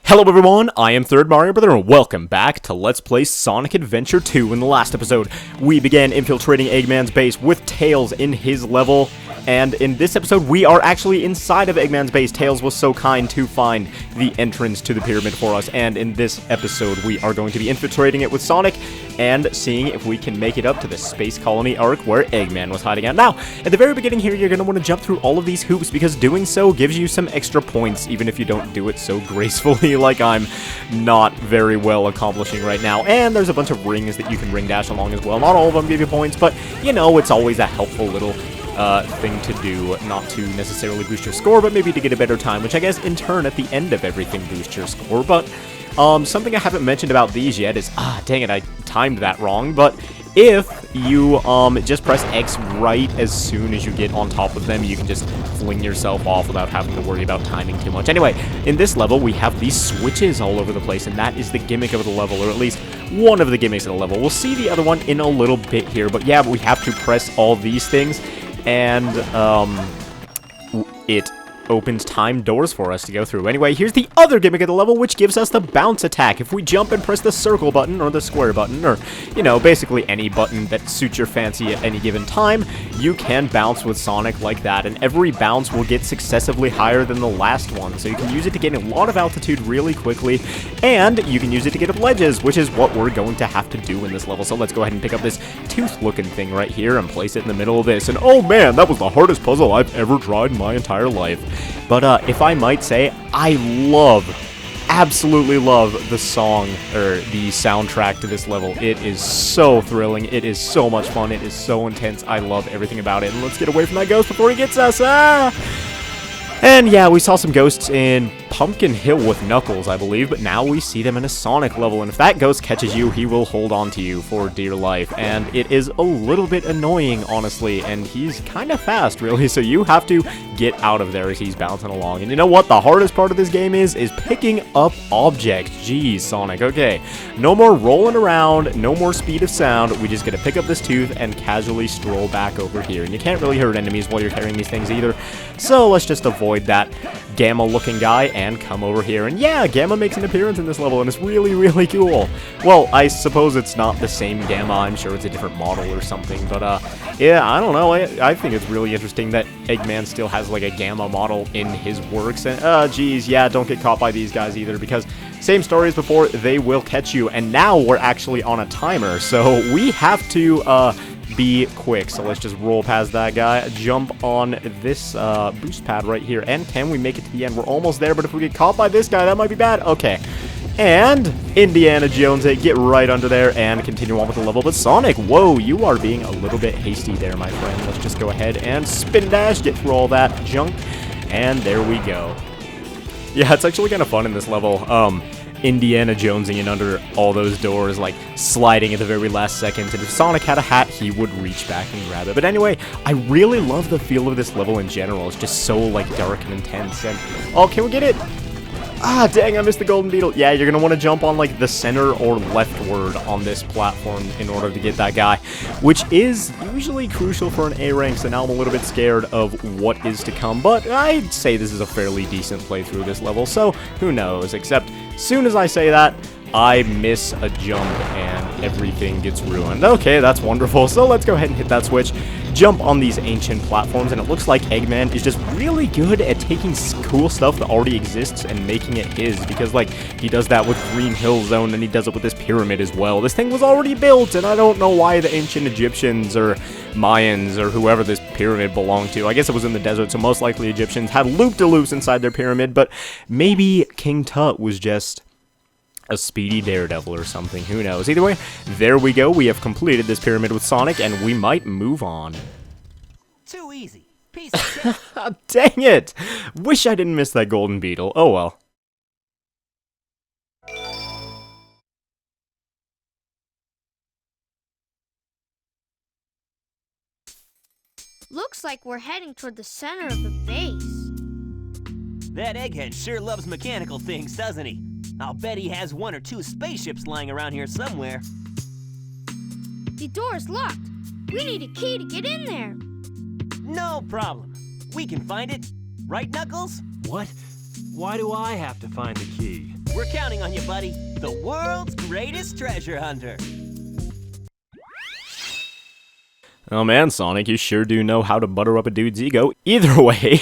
Hello everyone, I am Third Mario Brother, and welcome back to Let's Play Sonic Adventure 2. In the last episode, we began infiltrating Eggman's base with Tails in his level, and in this episode, we are actually inside of Eggman's base. Tails was so kind to find the entrance to the pyramid for us, and in this episode, we are going to be infiltrating it with Sonic, and seeing if we can make it up to the Space Colony Arc where Eggman was hiding out. Now, at the very beginning here, you're going to want to jump through all of these hoops, because doing so gives you some extra points, even if you don't do it so gracefully like I'm not very well accomplishing right now. And there's a bunch of rings that you can ring dash along as well. Not all of them give you points, but, you know, it's always a helpful little thing to do, not to necessarily boost your score, but maybe to get a better time, which I guess in turn at the end of everything boosts your score. But something I haven't mentioned about these yet is, dang it, I timed that wrong, but if you just press X right as soon as you get on top of them, you can just fling yourself off without having to worry about timing too much. Anyway, in this level, we have these switches all over the place, and that is the gimmick of the level, or at least one of the gimmicks of the level. We'll see the other one in a little bit here, but yeah, we have to press all these things, and it opens time doors for us to go through. Anyway, here's the other gimmick of the level, which gives us the bounce attack. If we jump and press the circle button, or the square button, or, you know, basically any button that suits your fancy at any given time, you can bounce with Sonic like that, and every bounce will get successively higher than the last one, so you can use it to gain a lot of altitude really quickly, and you can use it to get up ledges, which is what we're going to have to do in this level. So let's go ahead and pick up this tooth-looking thing right here and place it in the middle of this, and oh man, that was the hardest puzzle I've ever tried in my entire life. But if I might say, I absolutely love the song, or the soundtrack to this level. It is so thrilling, it is so much fun, it is so intense, I love everything about it. And let's get away from that ghost before he gets us, And yeah, we saw some ghosts in Pumpkin Hill with Knuckles, I believe, but now we see them in a Sonic level, and if that ghost catches you, he will hold on to you for dear life, and it is a little bit annoying, honestly, and he's kind of fast, really, so you have to get out of there as he's bouncing along. And you know what the hardest part of this game is picking up objects. Jeez, Sonic, okay. No more rolling around, no more speed of sound, we just gotta pick up this tooth and casually stroll back over here, and you can't really hurt enemies while you're carrying these things either, so let's just avoid that Gamma-looking guy and come over here. And yeah, Gamma makes an appearance in this level, and it's really, really cool. Well, I suppose it's not the same Gamma. I'm sure it's a different model or something. But, yeah, I don't know. I think it's really interesting that Eggman still has, like, a Gamma model in his works. And, geez, yeah, don't get caught by these guys either, because same story as before, they will catch you. And now we're actually on a timer, so we have to, be quick. So let's just roll past that guy, jump on this boost pad right here, and can we make it to the end? We're almost there, but if we get caught by this guy, that might be bad. Okay, and Indiana Jones it, get right under there and continue on with the level. But Sonic, whoa, you are being a little bit hasty there, my friend. Let's just go ahead and spin dash, get through all that junk, and there we go. Yeah, it's actually kind of fun in this level. Indiana Jonesing in under all those doors, like sliding at the very last second, and if Sonic had a hat, he would reach back and grab it. But anyway, I really love the feel of this level in general. It's just so, like, dark and intense, and oh, can we get it? Ah, dang, I missed the golden beetle. Yeah, you're gonna want to jump on, like, the center or leftward on this platform in order to get that guy, which is usually crucial for an A rank, so now I'm a little bit scared of what is to come, but I'd say this is a fairly decent playthrough of this level, so who knows, except soon as I say that, I miss a jump and everything gets ruined. Okay, that's wonderful. So let's go ahead and hit that switch, jump on these ancient platforms, and it looks like Eggman is just really good at taking cool stuff that already exists and making it his, because, like, he does that with Green Hill Zone, and he does it with this pyramid as well. This thing was already built, and I don't know why the ancient Egyptians or Mayans or whoever this pyramid belonged to. I guess it was in the desert, so most likely Egyptians had loop-de-loops inside their pyramid, but maybe King Tut was just a speedy daredevil or something, who knows. Either way, there we go, we have completed this pyramid with Sonic, and we might move on. Too easy. Piece of shit. Dang it! Wish I didn't miss that golden beetle. Oh well. Looks like we're heading toward the center of the base. That egghead sure loves mechanical things, doesn't he? I'll bet he has 1 or 2 spaceships lying around here somewhere. The door's locked. We need a key to get in there. No problem. We can find it. Right, Knuckles? What? Why do I have to find the key? We're counting on you, buddy. The world's greatest treasure hunter. Oh man, Sonic, you sure do know how to butter up a dude's ego. Either way,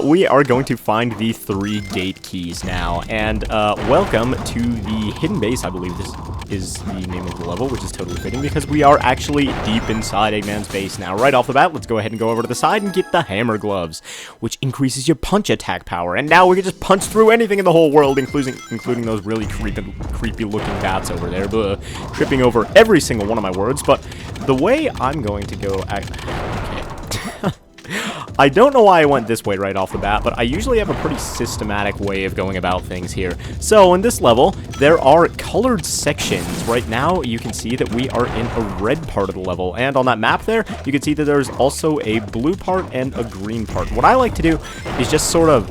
we are going to find the 3 gate keys now, and welcome to the hidden base. I believe this is the name of the level, which is totally fitting because we are actually deep inside Eggman's base now. Right off the bat, let's go ahead and go over to the side and get the hammer gloves, which increases your punch attack power, and now we can just punch through anything in the whole world, including those really creepy looking bats over there, tripping over every single one of my words. But the way I'm going to go, okay. I don't know why I went this way right off the bat, but I usually have a pretty systematic way of going about things here. So in this level, there are colored sections. Right now, you can see that we are in a red part of the level, and on that map there, you can see that there's also a blue part and a green part. What I like to do is just sort of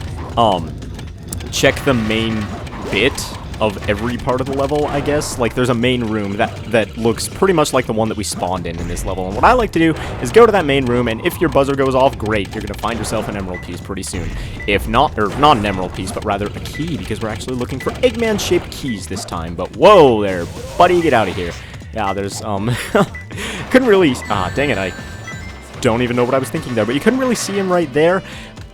check the main bit of every part of the level, I guess. Like, there's a main room that looks pretty much like the one that we spawned in this level. And what I like to do is go to that main room, and if your buzzer goes off, great, you're going to find yourself an emerald piece pretty soon. If not, or not an emerald piece, but rather a key, because we're actually looking for Eggman-shaped keys this time. But whoa there, buddy, get out of here. Yeah, there's, couldn't really, dang it, I don't even know what I was thinking there, but you couldn't really see him right there.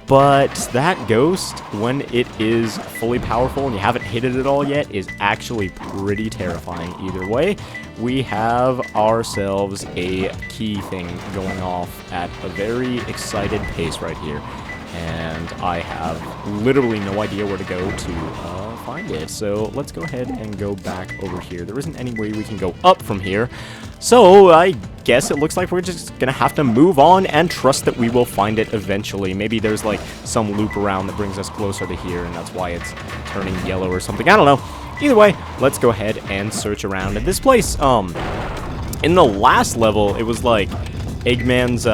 But that ghost, when it is fully powerful and you haven't hit it at all yet, is actually pretty terrifying. Either way, we have ourselves a key thing going off at a very excited pace right here. And I have literally no idea where to go to find it. So let's go ahead and go back over here. There isn't any way we can go up from here. So I guess it looks like we're just gonna have to move on and trust that we will find it eventually. Maybe there's like some loop around that brings us closer to here, and that's why it's turning yellow or something. I don't know. Either way, let's go ahead and search around. At this place, in the last level, it was like Eggman's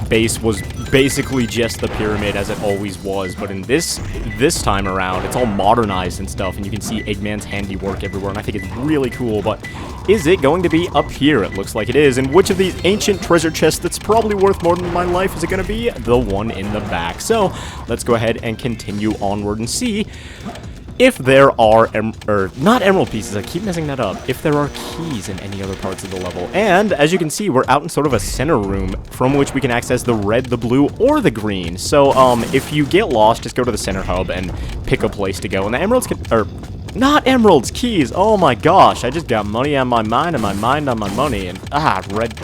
base was basically just the pyramid as it always was, but in this time around, it's all modernized and stuff, and you can see Eggman's handiwork everywhere, and I think it's really cool. But is it going to be up here? It looks like it is. And which of these ancient treasure chests that's probably worth more than my life is it going to be? The one in the back. So let's go ahead and continue onward and see if there are, not emerald pieces, I keep messing that up, if there are keys in any other parts of the level. And as you can see, we're out in sort of a center room from which we can access the red, the blue, or the green. So if you get lost, just go to the center hub and pick a place to go. And the emeralds can, not emeralds, keys. Oh my gosh, I just got money on my mind and my mind on my money. And, red.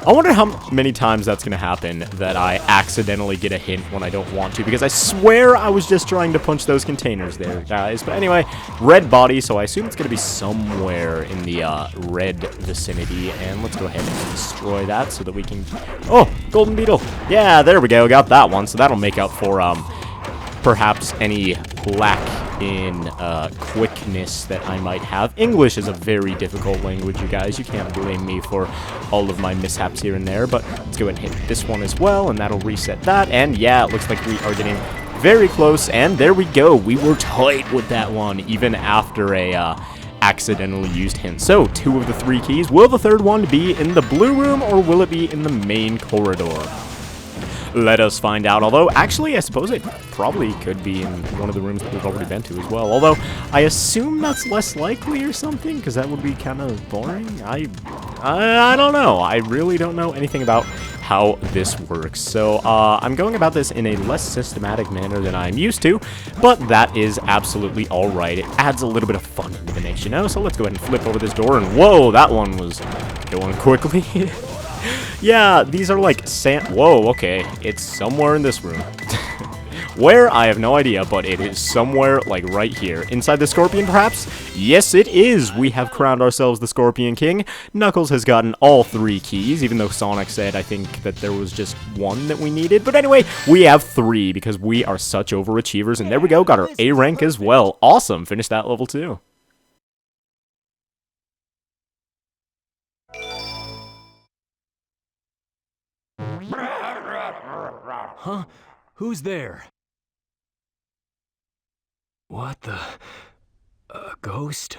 I wonder how many times that's going to happen that I accidentally get a hint when I don't want to, because I swear I was just trying to punch those containers there, guys. But anyway, red body, so I assume it's going to be somewhere in the red vicinity, and let's go ahead and destroy that so that we can... Oh, golden beetle. Yeah, there we go, got that one, so that'll make up for perhaps any lack in quickness that I might have. English is a very difficult language, you guys. You can't blame me for all of my mishaps here and there, but let's go ahead and hit this one as well, and that'll reset that. And yeah, it looks like we are getting very close, and there we go. We were tight with that one, even after a accidentally used hint. So, 2 of the 3 keys. Will the third one be in the blue room, or will it be in the main corridor? Let us find out. Although, actually, I suppose it probably could be in one of the rooms that we've already been to as well. Although, I assume that's less likely or something, because that would be kind of boring. I don't know. I really don't know anything about how this works. So, I'm going about this in a less systematic manner than I'm used to, but that is absolutely alright. It adds a little bit of fun into the mix, you know? So let's go ahead and flip over this door, and whoa, that one was going quickly. Yeah, these are like whoa, okay. It's somewhere in this room. Where? I have no idea, but it is somewhere, like, right here. Inside the Scorpion, perhaps? Yes, it is! We have crowned ourselves the Scorpion King. Knuckles has gotten all 3 keys, even though Sonic said, I think, that there was just 1 that we needed. But anyway, we have 3, because we are such overachievers, and there we go, got our A rank as well. Awesome! Finished that level, too. Huh? Who's there? What the... A ghost?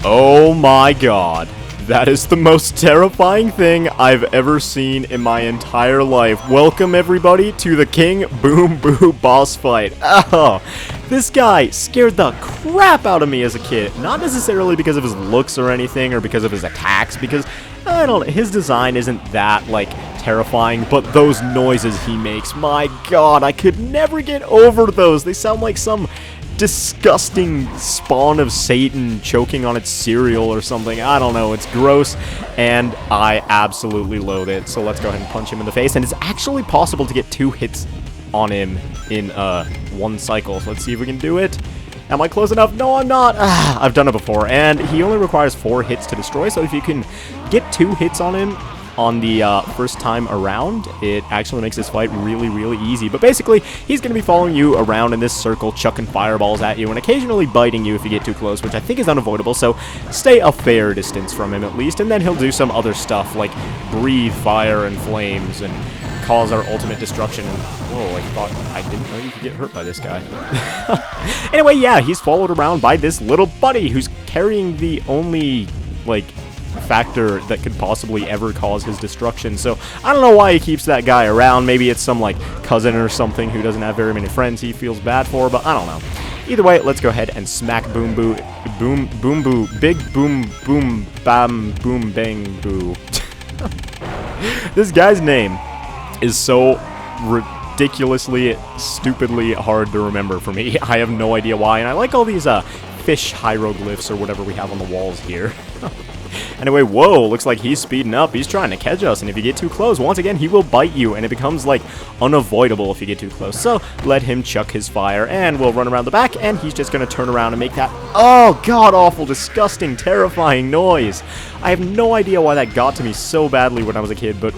Oh my god. That is the most terrifying thing I've ever seen in my entire life. Welcome everybody to the King Boom Boo boss fight. Oh, this guy scared the crap out of me as a kid. Not necessarily because of his looks or anything, or because of his attacks, because, I don't know, his design isn't that, like, terrifying, but those noises he makes, my god, I could never get over those. They sound like some disgusting spawn of Satan choking on its cereal or something. I don't know, it's gross, and I absolutely loathe it. So let's go ahead and punch him in the face, and it's actually possible to get 2 hits on him in one cycle. So let's see if we can do it. Am I close enough? No, I'm not. I've done it before, and he only requires 4 hits to destroy, so if you can get 2 hits on him on the first time around, it actually makes this fight really, really easy. But basically, he's going to be following you around in this circle, chucking fireballs at you, and occasionally biting you if you get too close, which I think is unavoidable, so stay a fair distance from him at least, and then he'll do some other stuff, like breathe fire and flames, and cause our ultimate destruction. And whoa, I didn't know you could get hurt by this guy. Anyway, yeah, he's followed around by this little buddy who's carrying the only, like, factor that could possibly ever cause his destruction. So I don't know why he keeps that guy around. Maybe it's some, like, cousin or something who doesn't have very many friends he feels bad for, but I don't know. Either way, let's go ahead and smack Boom Boo, big boom boom bam boom bang boo. This guy's name is so ridiculously, stupidly hard to remember for me. I have no idea why, and I like all these fish hieroglyphs or whatever we have on the walls here. Anyway, whoa, looks like he's speeding up. He's trying to catch us, and if you get too close, once again, he will bite you, and it becomes, like, unavoidable if you get too close. So let him chuck his fire, and we'll run around the back, and he's just going to turn around and make that, oh, god-awful, disgusting, terrifying noise. I have no idea why that got to me so badly when I was a kid, but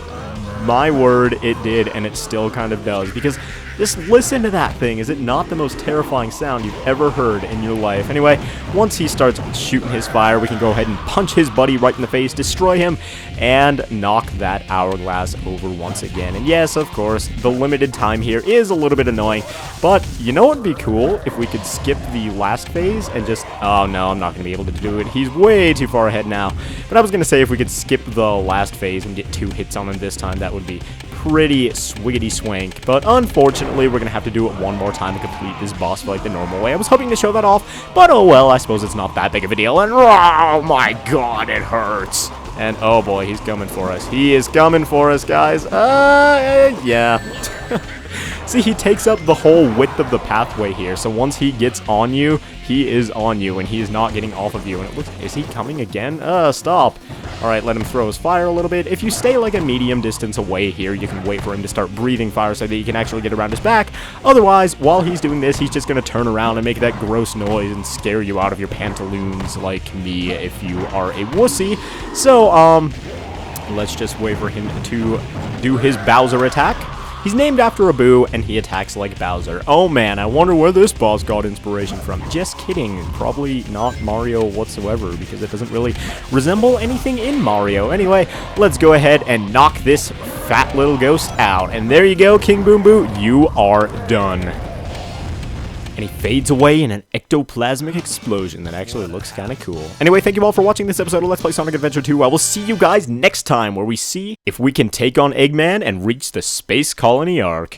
my word, it did, and it still kind of does, because just listen to that thing. Is it not the most terrifying sound you've ever heard in your life? Anyway, once he starts shooting his fire, we can go ahead and punch his buddy right in the face, destroy him, and knock that hourglass over once again. And yes, of course, the limited time here is a little bit annoying, but you know what would be cool? If we could skip the last phase and just, oh no, I'm not going to be able to do it. He's way too far ahead now. But I was going to say if we could skip the last phase and get 2 hits on him this time, that would be pretty swiggity swank, but unfortunately we're gonna have to do it one more time to complete this boss fight the normal way. I was hoping to show that off, but oh well, I suppose it's not that big of a deal. And oh my god, it hurts. And oh boy, he's coming for us. He is coming for us, guys. Yeah. See, he takes up the whole width of the pathway here, so once he gets on you, he is on you, and he is not getting off of you. And it looks, is he coming again? Stop. Alright, let him throw his fire a little bit. If you stay like a medium distance away here, you can wait for him to start breathing fire so that you can actually get around his back. Otherwise, while he's doing this, he's just going to turn around and make that gross noise and scare you out of your pantaloons like me if you are a wussy. So, let's just wait for him to do his Bowser attack. He's named after a Boo, and he attacks like Bowser. Oh man, I wonder where this boss got inspiration from. Just kidding. Probably not Mario whatsoever, because it doesn't really resemble anything in Mario. Anyway, let's go ahead and knock this fat little ghost out. And there you go, King Boom Boo. You are done. And he fades away in an ectoplasmic explosion that actually looks kind of cool. Anyway, thank you all for watching this episode of Let's Play Sonic Adventure 2. I will see you guys next time, where we see if we can take on Eggman and reach the Space Colony Ark.